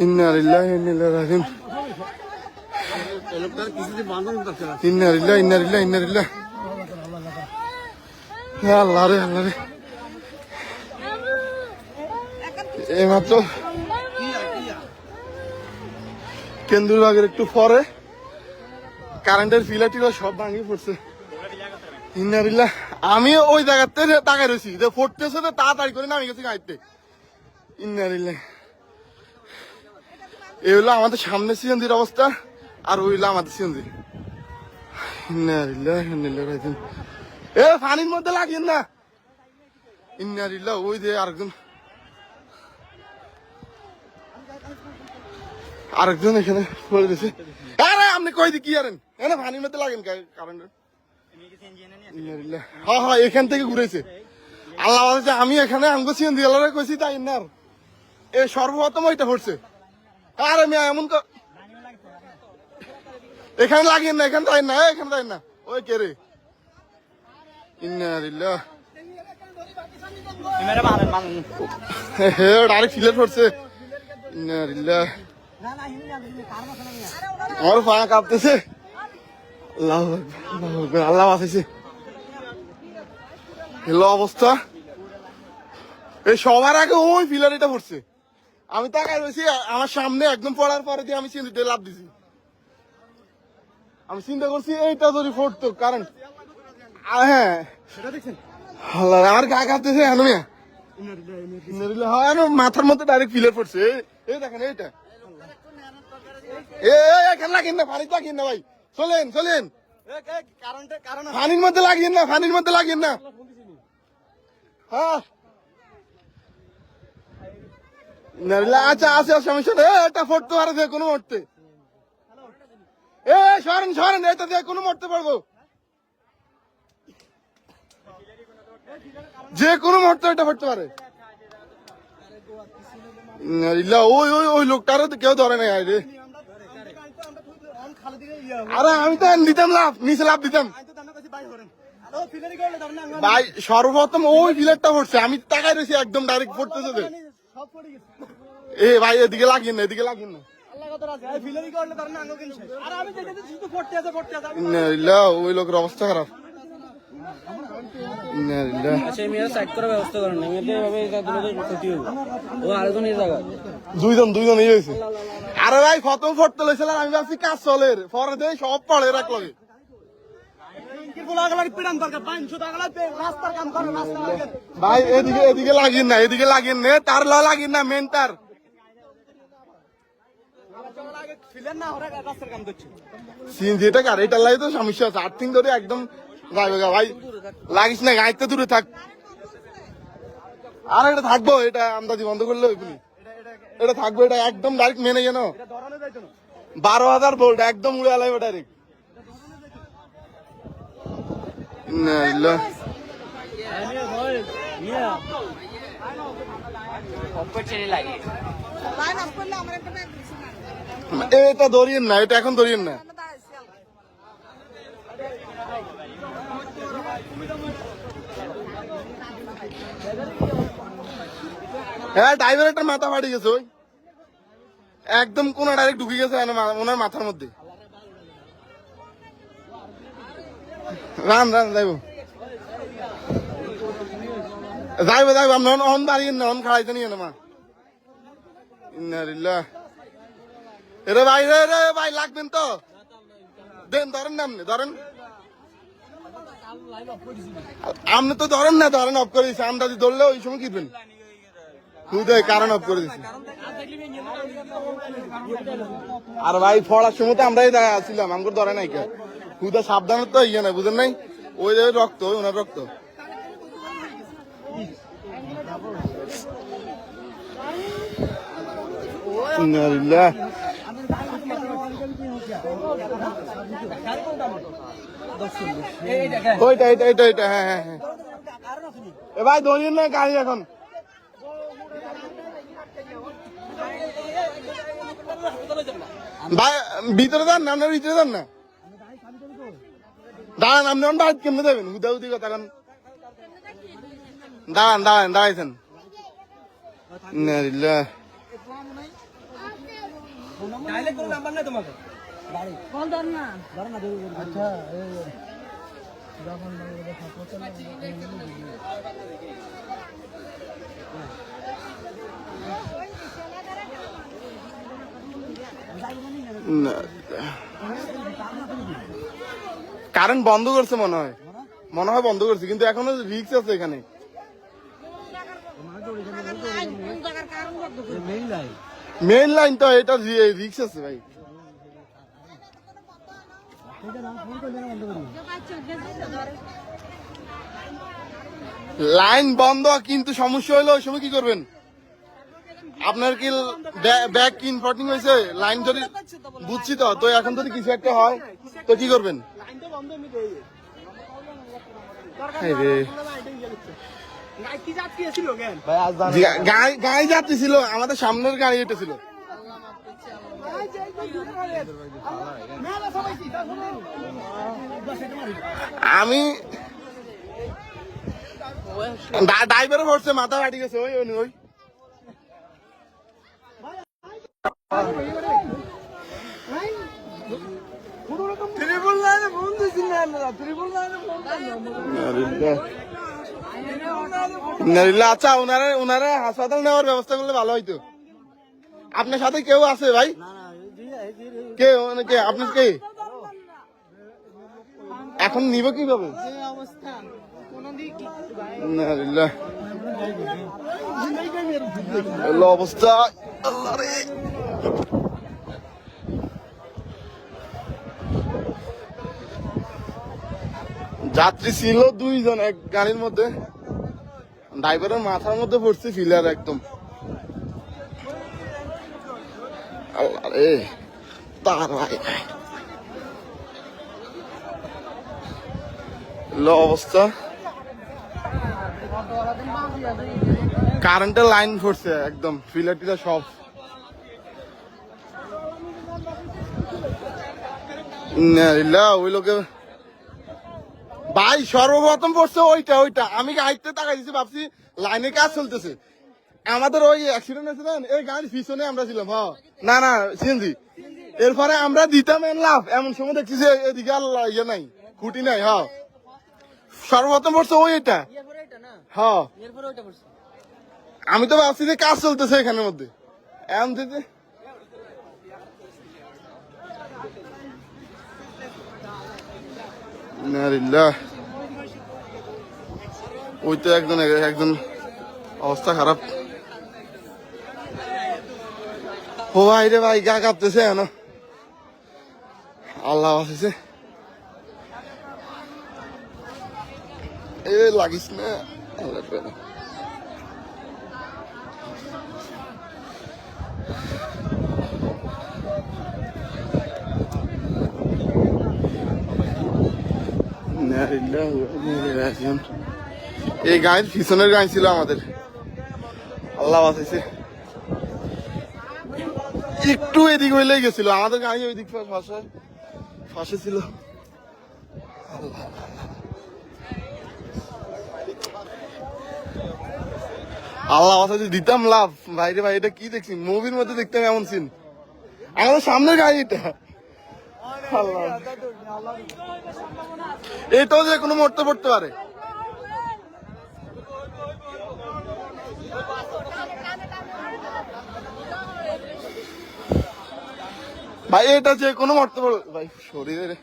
ইন্না লিল্লাহি ওয়া ইন্না ইলাইহি রাজিউন। ইন্না লিল্লাহি ইন্না লিল্লাহি ইন্না লিল্লাহি। হে আল্লাহ রে আল্লাহ রে, এইমাত্র কেন্দ্রবাগের একটু পরে কারেন্টের ফিলাটিরা সব ভাঙিয়ে পড়ছে। ইন্নারিল্লাহ। আমি ওই জায়গাতে তাকাই রয়েছি যে ফুটতেছে, তাড়াতাড়ি করে নামে গেছি গাড়িতে। ইন্নারিল্লাহ। এই হলো আমাদের সামনে সিএনজির অবস্থা, আর ওই হলো আমাদের সিএনজি। ইন্নারিল্লাহ ইন্নালিল্লাহি রাজিউন। এ পানির মধ্যে লাগিয়েন না। ইন্নারিল্লাহ। ওই যে আরেকজন এখানে পড়ে দিয়েছে। আরে আপনি কই দি কি আরেন এনে পানির মধ্যে লাগেন কারেন্ট। হ্যাঁ হ্যাঁ, এখান থেকে ঘুরেছে। আল্লাহ বলছে আমি এখানে আমগো সিএনজি আলারে কইছি তাই না, এ সর্বপ্রথম ওইটা পড়ছে। আরে মিয়া এমন এখানে লাগিয়েন না, এখানে তাই না, এখানে তাই না। ওই কে রে? ইন্নালিল্লাহ। ডাইরেক্ট ফিলে পড়ছে। ইন্নালিল্লাহ। আমার পা কাঁপতেছে। আল্লাহু আকবার, আল্লাহ বাঁচাইছে। এলো অবস্থা। এই সবার আগে ওই ফিলারিটা পড়ছে। আমি তাকাই রয়েছি, আমার সামনে একদম পড়ার পরে দিয়ে আমি চিন্তা লাভ দিছি। আমি চিন্তা করছি এইটা যদি পড়তো কারণ হ্যাঁ আল্লাহ, আমার গা কাঁপতেছে। মাথার মধ্যে ডাইরেক্ট ফিলার পড়ছে। এই দেখেন এইটা। এখানে লাগিয়েন না, পানিতে লাগিয়েন না ভাই। চলেন চলেন, পানির মধ্যে লাগিয়েন না, পানির মধ্যে লাগিয়েন না। হ্যাঁ আচ্ছা আছে, সমস্যা নেই। এটা পড়তে পারে যে কোনো মরতে। সরেন সরেন, এটা দিয়ে কোনো মরতে পারবো, যে কোনো মুহূর্তে এটা পড়তে পারে। ওই ওই ওই লোকটারও তো কেউ ধরে নাই রে। আরে আমি তো নিতাম লাভ, নিচে লাভ দিতাম ভাই। সর্বপ্রথম ওই ফিলারটা পড়ছে, আমি তাকাই রয়েছি একদম ডাইরেক্ট পড়তেছে। এ ভাই এদিকে লাগিয়ে না, এদিকে লাগিয়ে না। ওই লোকের অবস্থা খারাপ। দুইজন এই হয়েছে। আরে ভাই প্রথম ফটো লইছিলাম, আমি ভাবছি কাজ চলে, পরে দেয় সব পড়ে রাখলো। ভাই এদিকে এদিকে লাগিয়ে না, এদিকে লাগিয়ে নে, তার লাগিয়ে না, মেন তার। সিএনজিটা গাড়িটা লাগে তো সমস্যা আছে। আর্থিং ধরে একদম যাবে ভাই, লাগিস না, গাড়িতে দূরে থাক। আর এটা থাকবো, এটা আমদাজি বন্ধ করলে এটা থাকবো, এটা একদম ডাইরেক্ট মেনে যেন 12,000 ভোল্ট একদম উড়ে আলাইবে ডাইরেক্ট। এটা ধরিয়েন না, এটা এখন ধরিয়েন না। হ্যাঁ ড্রাইভারের মাথা ফাটে গেছে, ওই একদম কোন ডাইরেক্ট ঢুকে গেছে ওনার মাথার মধ্যে। রান রান যাইব যাইব যাইব, অন দাঁড়িয়ে না, অন খাড়াইতে নিয়ে না মা। ইন্নালিল্লাহ। রে ভাই রে রে ভাই লাগবেন তো, দেন ধরেন না, আপনি ধরেন, আপনি তো ধরেন না, ধরেন অফ করে দিচ্ছে। আমরা যদি ধরলে ওই সময় কিনবেন কারণ অফ করে দিচ্ছি। আর ভাই পড়ার সময় তো আমরাই আসছিলাম, আমাকে ধরে নাই কে হুদা সাবধানের তো ইয়ে নাই, বুঝেন নাই? ওই রক্ত, ওই ওনার রক্ত। ওইটা এটা এটা এটা হ্যাঁ হ্যাঁ হ্যাঁ। এ ভাই ধরিয়েন না গাড়ি এখন। ভাই ভিতরে যান না, আপনার ভিতরে যান না, দাঁড়ান। আপনি বাইরে কেমনে যাবেন? হুদাহুদি কথা কান, দাঁড়ান দাঁড়ান দাঁড়াইছেন। ডাইরেক্ট কোনো নাম্বার নাই তোমাকে বাড়ি কল দাও না আচ্ছা কারেন্ট বন্ধ করছে মনে হয় বন্ধ করছে, কিন্তু এখনো রিক্স আছে এখানে। মেইন লাইন তো এটা রিক্স আছে ভাই। লাইন বন্ধ, কিন্তু সমস্যা হলো ওই সময় কি করবেন? আপনার কি ব্যাগ কি ইম্পর্টিং হয়েছে? লাইন যদি বুঝছি তো, তো এখন যদি কিছু একটা হয় তো কি করবেন? গাড়ি যাত্রী ছিল, আমাদের সামনের গাড়ি এটা ছিল। আমি ড্রাইভারও পড়ছে, মাথা ফাটি গেছে। ওই ওই ওই আচ্ছা, ওনারা হাসপাতাল নেওয়ার ব্যবস্থা করলে ভালো হইতো। আপনার সাথে কেউ আছে ভাই? কে কে আপনি কে? এখন নিব কিভাবে? অবস্থা যাত্রী ছিল 2 জন এক গাড়ির মধ্যে, ড্রাইভারের মাথার মধ্যে পড়ছে ফিলার একদম। আল্লাহ রে, তার ভাই অবস্থা। কারেন্টের লাইন পড়ছে একদম, ফিলার টিলার সব। ওই লোকে ভাই সর্বপ্রথম পড়ছে ওইটা। আমি গাড়িতে তাকাই দিচ্ছি, ভাবছি লাইনে কাজ চলতেছে। আমাদের ওই অ্যাক্সিডেন্ট হয়েছে না, এই গাড়ির পিছনে আমরা ছিলাম। না না সিএনজি। এরপরে আমরা দিতাম লাভ, এমন সময় দেখছি যে এদিকে আল্লাহ ইয়ে নাই, খুঁটি নাই। সর্বপ্রথম পড়ছে ওইটা। আমি তো ভাবছি যে কাজ চলতেছে এখানের মধ্যে, এমন থেকে ওই তো একজন অবস্থা খারাপ। ও ভাই রে ভাই, গা কাঁপতেছে কেন? আল্লাহ আছে এ লাগিস না। এই গাড়ির পিছনের গাড়ি ছিল আমাদের, আল্লাহ বাঁচাইছে। একটু এদিক হইলেই গেছিল, আমাদের গাড়ি ওই দিক ফাঁসে ছিল। আল্লাহ বাঁচাইছে, দিতাম লাভ। ভাইরে ভাই, এটা কি দেখছি? মুভির মধ্যে দেখতাম এমন সিন। আমাদের সামনের গাড়ি এটা। এটাও যে কোনো মরতে পড়তে পারে। ভাই এটা যে কোনো মরতে পারে ভাই, শরীরে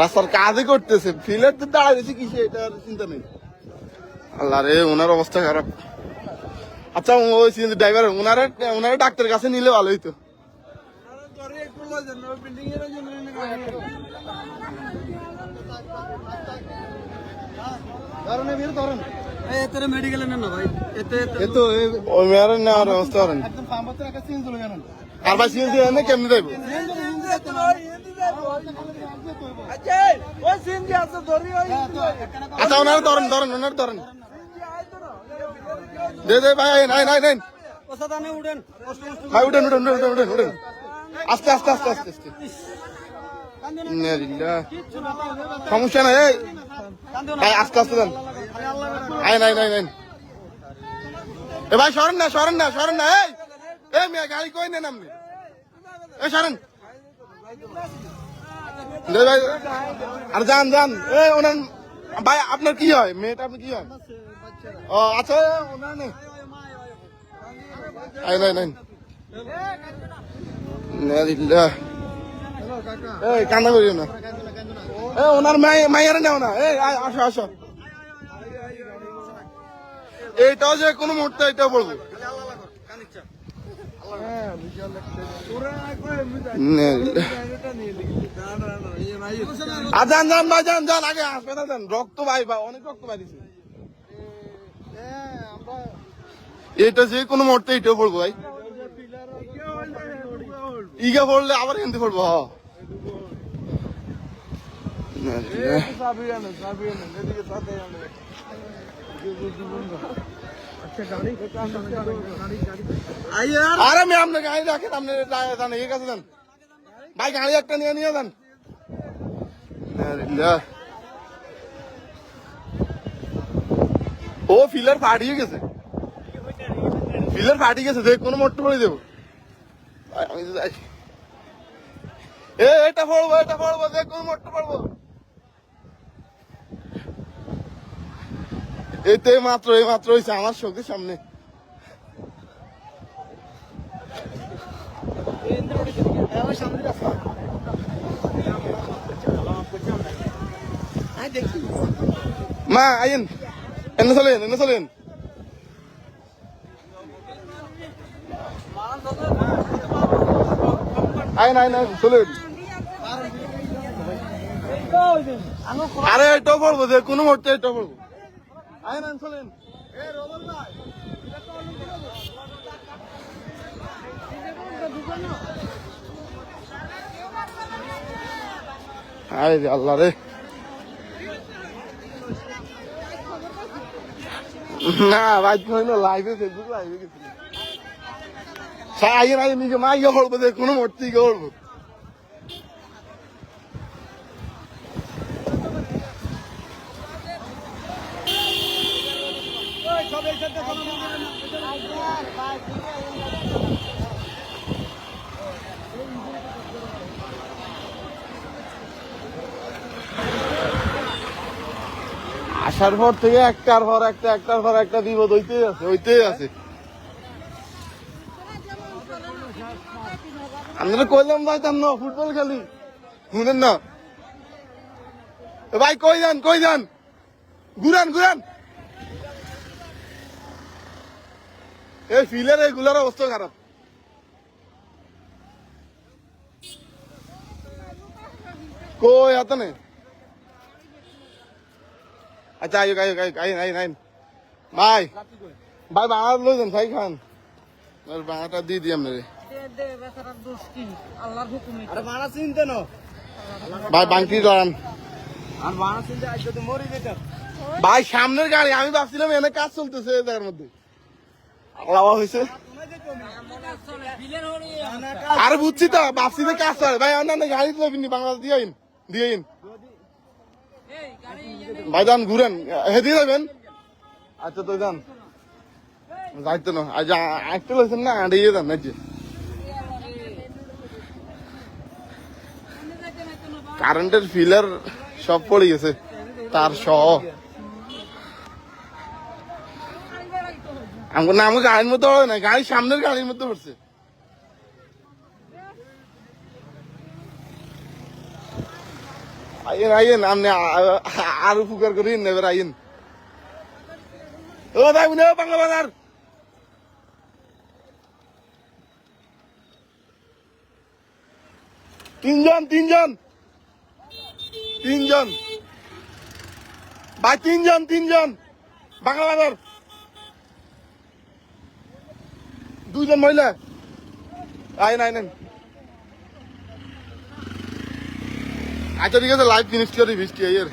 রাস্তার কাজই করতেছে, ফিলার তো দাঁড়িয়েছে কিসে, এটা চিন্তা নেই। আল্লাহ রে, ওনার অবস্থা খারাপ। আচ্ছা ওই ড্রাইভার, ওনারা ডাক্তারের কাছে নিলে ভালো হইতো। মেডিকেলে নেন না ভাই, ওই মেয়ারের নেওয়ার ব্যবস্থা করেন। আর ভাই সিএনজি এনে কেমনি যাইব? আচ্ছা ওনারা ধরেন দে ভাই, নাই ভাই, উঠেন। আস্তে সমস্যা নাই ভাই, আস্তে দেন। নাই এ ভাই সরেন না সরেন না সরেন না এই মেয়ে গাড়ি কই নেন আপনি এই সরেন ভাই আর যান যান এই ওনার ভাই আপনার কি হয় মেয়েটা আপনি কি হয় ও আচ্ছা ওনার নেই আই নাই নাই এই কান্না করিও না এ ওনার মাইয়ারে নেও না এই আসো আসো এইটাও যে কোনো মুহূর্তে এটাও বলবো যান যান ভাই যান যান আগে হাসপাতাল যান রক্ত ভাই অনেক রক্ত বাইরেছে এটা যে কোনো মুহূর্তে এটাও পড়বো ভাই ইগা পড়লে আবার হিন্দি পড়বো আরে আমি আপনার গাড়ি রাখেন আপনি যান এর কাছে যান ভাই গাড়ি একটা নিয়ে নিয়ে যান ও ফিলার ফাটিয়ে গেছে ফিলার ফাটিয়ে গেছে যে কোনো মোটর পড়ে দেবো আমি তো যাই এটা পড়বো যে কোনো মোটর পড়বো এই মাত্র হয়েছে আমার চোখের সামনে মা আইন এনে চলেন আইন চলেন আরে এটাও পড়বো যে কোনো মুহূর্তে এটাও পড়বো আইন চলেন আরে আল্লাহ রে না ভাই লাইভে ফেসবুক লাইভে গেছিল আইন নিজে মা ইয়ে করবো যে কোনো মুহূর্তে ইয়ে করবো আসার পর থেকে একটার পর একটা বিপদ হইতেই আছে আমরা কইলাম যাইতাম না ফুটবল খেলি শুনেন না ভাই কই যান ঘুরান এই ফিলের এগুলার অবস্থা খারাপ কই হাতে নেই আচ্ছা আইন ভাই বাংলা লই যান ভাই খান বাংলাটা দিয়ে দিই আপনার ভাই বাংটি দাঁড়ান ভাই সামনের গাড়ি আমি ভাবছিলাম এনে কাজ চলতেছে এই জায়গার মধ্যে আলাওয়া হয়েছে আরে বুঝছি তো ভাবছি তো কাজ চলে ভাই অন্যান্য গাড়ি তো বাংলা দিয়ে ভাই যান ঘুরেন হেদিয়ে যাবেন আচ্ছা তো যান যাইতো না আজ একটা লইছেন না আড়িয়ে যান নাকি কারেন্টের ফিলার সব পড়ে গেছে তার সহ আমাকে গাড়ির মধ্যে পড়ে না গাড়ির সামনের গাড়ির মধ্যে পড়ছে আইন আপনি আরো উপকার করেন এবার আইন ও ভাই বাংলা বাজার তিনজন ভাই তিনজন বাংলা বাজার 2 জন মহিলা আইন আচ্ছা ঠিক আছে লাইভ ফিনিশ করি বৃষ্টি এর